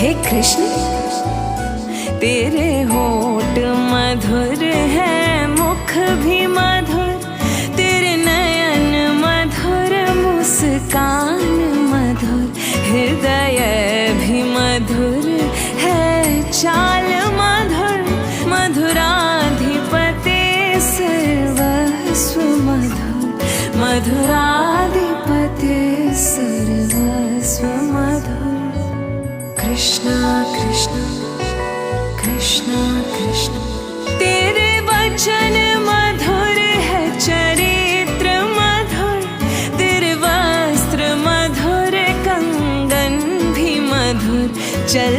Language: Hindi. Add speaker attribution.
Speaker 1: हे कृष्ण तेरे होठ मधुर है, मुख भी मधुर, तेरे नयन मधुर, मुस्कान मधुर, हृदय भी मधुर है, चाल मधुर, मधुराधिपते सर्वस्व मधुर, मधुराधिपते सर्वस्व मधुर। कृष्णा कृष्णा कृष्णा कृष्णा, तेरे वचन मधुर है, चरित्र मधुर, तेरे वस्त्र मधुर, कंगन भी मधुर, चल